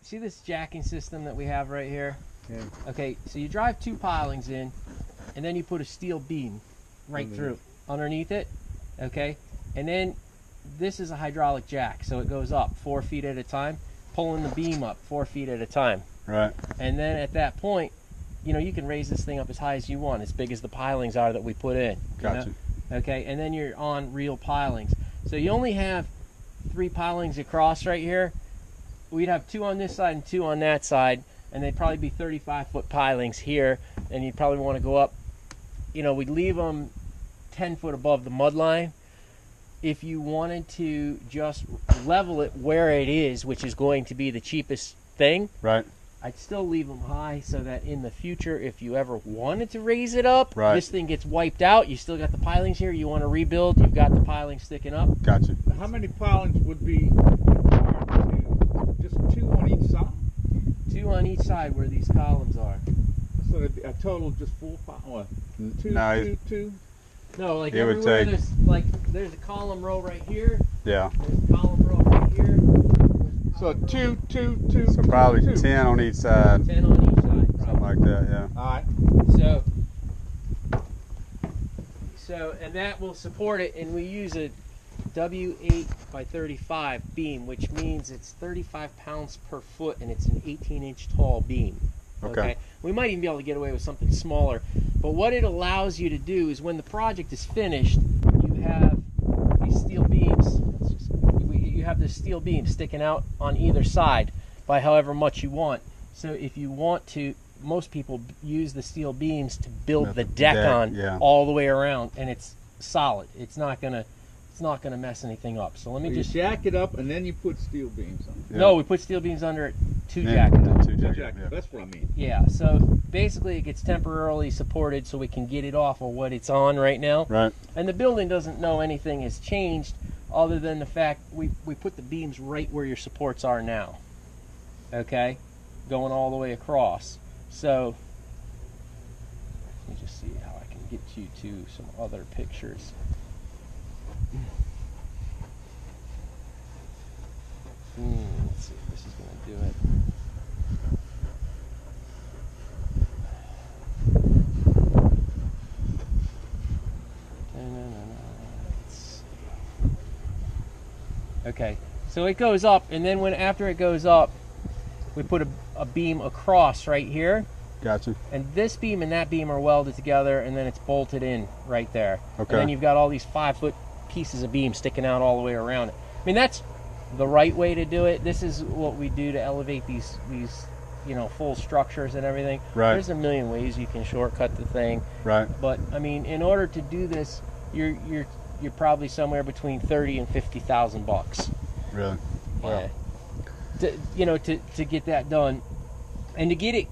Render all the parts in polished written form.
see this jacking system that we have right here? Yeah. Okay, so you drive 2 pilings in, and then you put a steel beam right through underneath it, okay? And then this is a hydraulic jack, so it goes up 4 feet at a time, pulling the beam up 4 feet at a time. Right. And then at that point, you know, you can raise this thing up as high as you want, as big as the pilings are that we put in. Gotcha. You know? Okay, and then you're on real pilings. So you only have 3 pilings across right here. We'd have 2 on this side and 2 on that side, and they'd probably be 35-foot pilings here, and you'd probably want to go up, you know, we'd leave them 10 foot above the mud line. If you wanted to just level it where it is, which is going to be the cheapest thing, right, I'd still leave them high so that in the future, if you ever wanted to raise it up, right, this thing gets wiped out. You still got the pilings here. You want to rebuild, you've got the pilings sticking up. Gotcha. How many pilings would be required to just 2 on each side? 2 on each side where these columns are. So it'd be a total of just 4 pilings. Two, No, two, two. No, like it would everywhere take- there's a column row right here. Yeah. There's a column row right here. So 2, 2, 2. So probably 2. 10 on each side. 10 on each side. Something like that, yeah. All right. So, and that will support it, and we use a W8 by 35 beam, which means it's 35 pounds per foot, and it's an 18-inch tall beam. Okay. We might even be able to get away with something smaller, but what it allows you to do is when the project is finished, you have these steel beams. You have this steel beam sticking out on either side by however much you want. So if you want to, most people use the steel beams to build the deck on all the way around, and it's solid. It's not gonna mess anything up. So let me just jack it up and then you put steel beams on. No, we put steel beams under it to jack it up. That's what I mean. Yeah, so basically it gets temporarily supported so we can get it off of what it's on right now. Right. And the building doesn't know anything has changed other than the fact we put the beams right where your supports are now. Okay? Going all the way across. So let me just see how I can get you to some other pictures. Let's see if this is going to do it. Okay, so it goes up, and then after it goes up, we put a beam across right here. Gotcha. And this beam and that beam are welded together, and then it's bolted in right there. Okay. And then you've got all these 5-foot pieces of beam sticking out all the way around it. I mean, that's the right way to do it. This is what we do to elevate these you know, full structures and everything. Right. There's a million ways you can shortcut the thing. Right. But I mean, in order to do this, you're probably somewhere between $30,000 and $50,000. Really? Wow. Yeah. You know, to get that done, and to get it,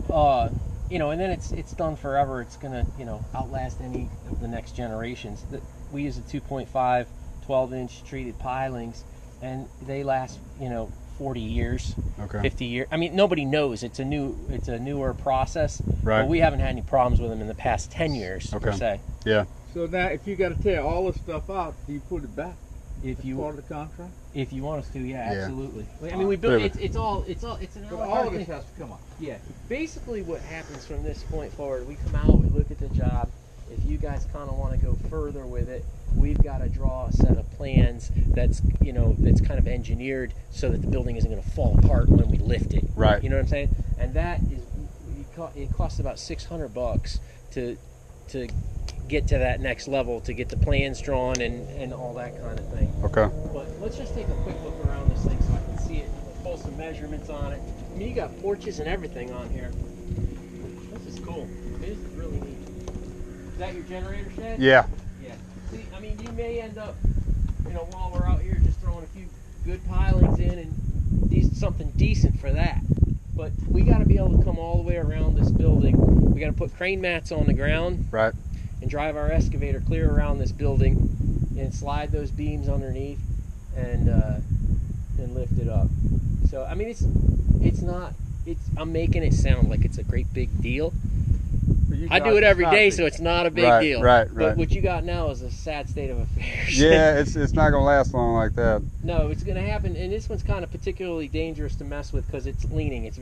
you know, and then it's done forever. It's gonna, you know, outlast any of the next generations. We use a 2.5 12-inch treated pilings, and they last, you know, 40 years, okay, 50 years. I mean, nobody knows. It's a newer process. Right. But we haven't had any problems with them in the past 10 years, okay, per se. Yeah. So now, if you got to tear all this stuff out, do you put it back? If you part of the contract? If you want us to, yeah, absolutely. I mean, we built it's an all of this has to come up. Yeah. Basically, what happens from this point forward, we come out, we look at the job. If you guys kind of want to go further with it, we've got to draw a set of plans that's, you know, that's kind of engineered so that the building isn't going to fall apart when we lift it. Right. You know what I'm saying? And that is, it costs about $600 to get to that next level, to get the plans drawn and all that kind of thing. Okay. But let's just take a quick look around this thing so I can see it, pull some measurements on it. I mean, you got porches and everything on here. This is cool. This is really neat. Is that your generator shed? Yeah. Yeah. See, I mean, you may end up, you know, while we're out here just throwing a few good pilings in and something decent for that. But we got to be able to come all the way around this building. We got to put crane mats on the ground. Right. And drive our excavator clear around this building and slide those beams underneath and lift it up. So I mean, I'm making it sound like it's a great big deal. you I guys, do it every it's not day, big. so it's not a big Right, deal. right, But right. what you got now is a sad state of affairs. Yeah, it's not gonna last long like that. No, it's going to happen, and this one's kind of particularly dangerous to mess with because it's leaning. It's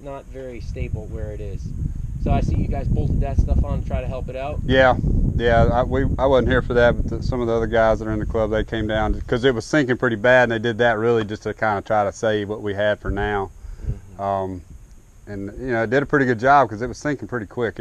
not very stable where it is. So I see you guys bolted that stuff on to try to help it out. Yeah, I wasn't here for that, but some of the other guys that are in the club, they came down because it was sinking pretty bad, and they did that really just to kind of try to save what we had for now. Mm-hmm. And you know, it did a pretty good job because it was sinking pretty quick.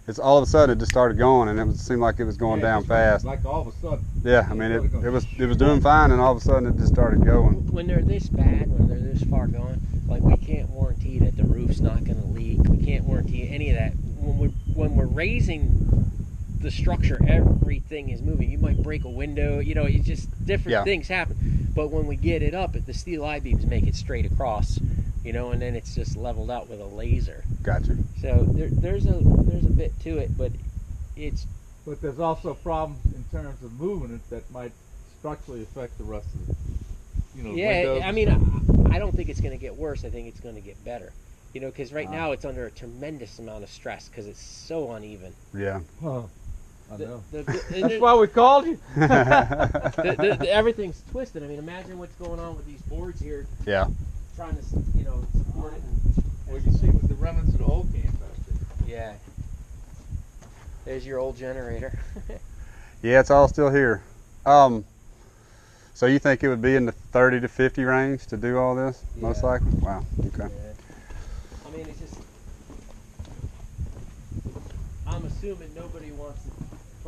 It's all of a sudden it just started going, and it seemed like it was going down just fast. Like all of a sudden. Yeah, I mean it was doing fine, and all of a sudden it just started going. When they're this bad, when they're this far gone, like we can't warranty that the roof's not going to leak. We can't warranty any of that. When we're raising the structure, everything is moving. You might break a window. You know, it's just different things happen. But when we get it up, the steel I-beams make it straight across. You know, and then it's just leveled out with a laser. Gotcha. So there's a bit to it, but it's. But there's also problems in terms of moving it that might structurally affect the rest of the, windows. I mean, I don't think it's going to get worse. I think it's going to get better. You know, because right now it's under a tremendous amount of stress because it's so uneven. Yeah. Oh, I know. That's why we called you. Everything's twisted. I mean, imagine what's going on with these boards here. Yeah. Trying to, support it. Well, you see with the remnants of the old camp out there. Yeah. There's your old generator. Yeah, it's all still here. So you think it would be in the 30 to 50 range to do all this, most likely? Wow. Okay. Yeah. I mean, it's just. I'm assuming nobody wants to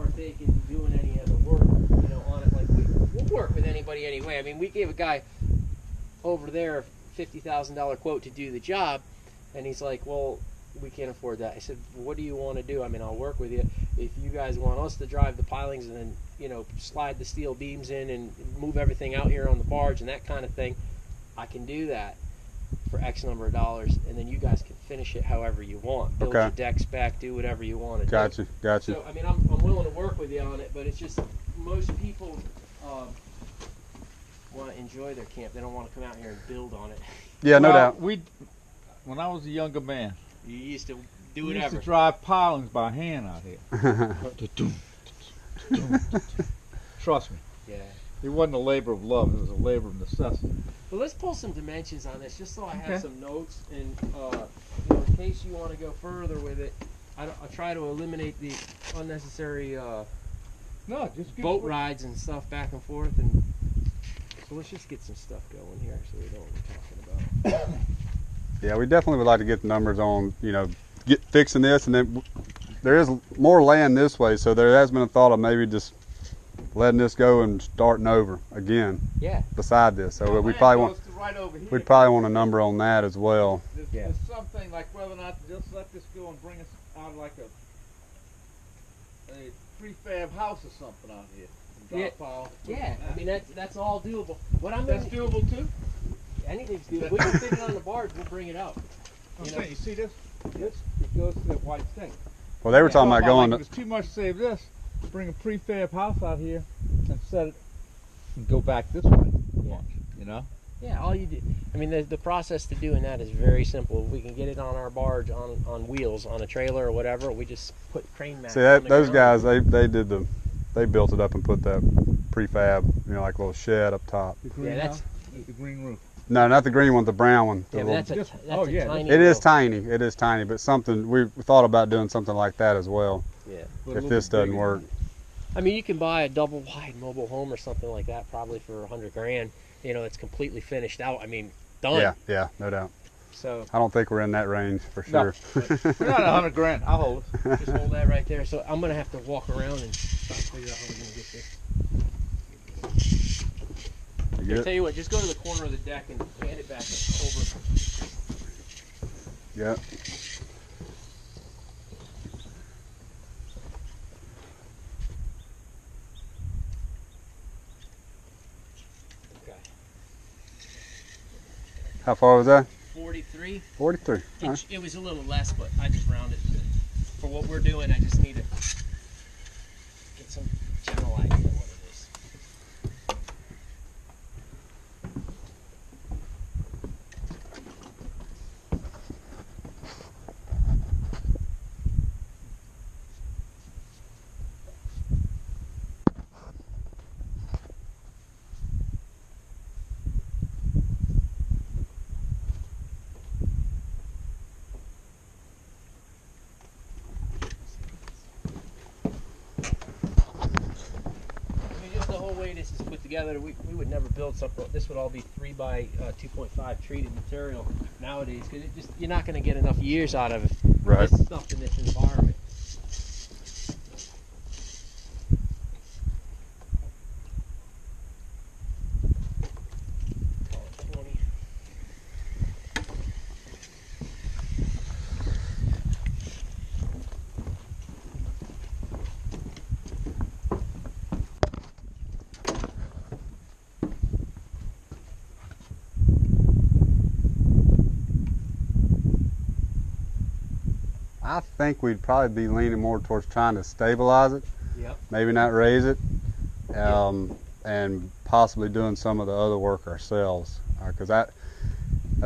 partake in doing any of the work, on it. Like we'll work with anybody anyway. I mean, we gave a guy over there a $50,000 quote to do the job, and he's like, "Well, we can't afford that." I said, "What do you want to do? I mean, I'll work with you. If you guys want us to drive the pilings and then, slide the steel beams in and move everything out here on the barge and that kind of thing, I can do that for X number of dollars, and then you guys can finish it however you want. Build your decks back, do whatever you want to do." Gotcha. So, I mean, I'm willing to work with you on it, but it's just most people want to enjoy their camp. They don't want to come out here and build on it. Yeah, no doubt. When I was a younger man, You used to do we whatever. used to drive pilings by hand out here. Trust me. Yeah. It wasn't a labor of love, it was a labor of necessity. Well, let's pull some dimensions on this, just so I have Okay. some notes, and in case you want to go further with it, I'll try to eliminate the unnecessary No, just give boat rides and stuff back and forth, and so let's just get some stuff going here, so we know what we're talking about. Yeah, we definitely would like to get the numbers on, get fixing this, and then there is more land this way, so there has been a thought of maybe just letting this go and starting over again. Yeah. Beside this, so Well, we'd land probably goes to right over here. want a number on that as well. There's something like whether or not to just let this go and bring us out like a prefab house or something out here. Yeah, I mean that's all doable. What I'm That's gonna, doable too? anything's doable. We can fit it on the barge. We'll bring it out. I'm saying, you see this? It goes to that white thing. Well, they were talking about going Like it was too much to save this. Bring a prefab house out here and set it and go back this way. Yeah, all you do. I mean, the process to doing that is very simple. We can get it on our barge on wheels, on a trailer or whatever. We just put crane mats. See on the those ground. guys, they built it up and put that prefab, like a little shed up top. The green that's- house with the green roof. No, not the green one, the brown one. The Yeah, but little- that's Oh, a yeah, tiny. it is little- tiny. It is tiny, but something we thought about doing something like that as well. Yeah. But a If little this bit doesn't bigger. work. I mean, you can buy a double wide mobile home or something like that, probably for $100,000. It's completely finished out. I mean, done. Yeah, no doubt. So I don't think we're in that range for No. sure. We're not $100,000. I'll hold it. just hold that right there. So I'm gonna have to walk around and try to figure out how we're gonna get this. You Here, good? tell you what, just go to the corner of the deck and hand it back over. Yeah. Okay. How far was that? 43. 43. All right. It was a little less, but I just rounded it. For what we're doing, I just need to get some general idea what it is. together, we would never build something. This would all be 3 by 2.5 treated material nowadays, because you're not going to get enough years out of Right. this stuff in this environment. Call it 20. I think we'd probably be leaning more towards trying to stabilize it, Yep. maybe not raise it, and possibly doing some of the other work ourselves. Because I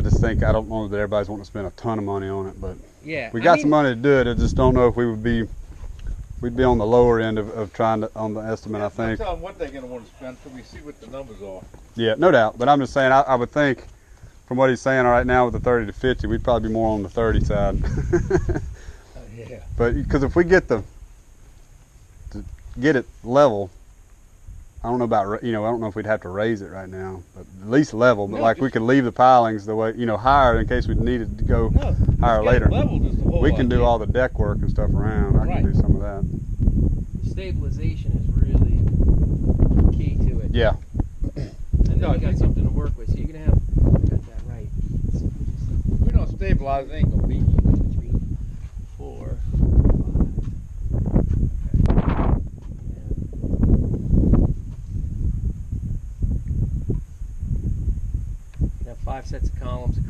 just think, I don't know that everybody's wanting to spend a ton of money on it, but Yeah. we got some money to do it. I just don't know if we'd be on the lower end of trying to, on the estimate, I think. Tell them what they're gonna want to spend till we see what the numbers are. Yeah, no doubt. But I'm just saying, I would think, from what he's saying right now with the 30 to 50, we'd probably be more on the 30 side. Yeah. But because if we get to get it level, I don't know about, I don't know if we'd have to raise it right now, but at least level. But No, like we could leave the pilings the way, higher in case we needed to go No, higher just get later. it leveled is the whole We can do idea. all the deck work and stuff around. I Right. can do some of that. Stabilization is really key to it. Yeah. And No, then you got something to work with, so you're gonna have. You got that right. If we don't stabilize, it ain't gonna be. 3, 4, 5. You have 5 sets of columns across.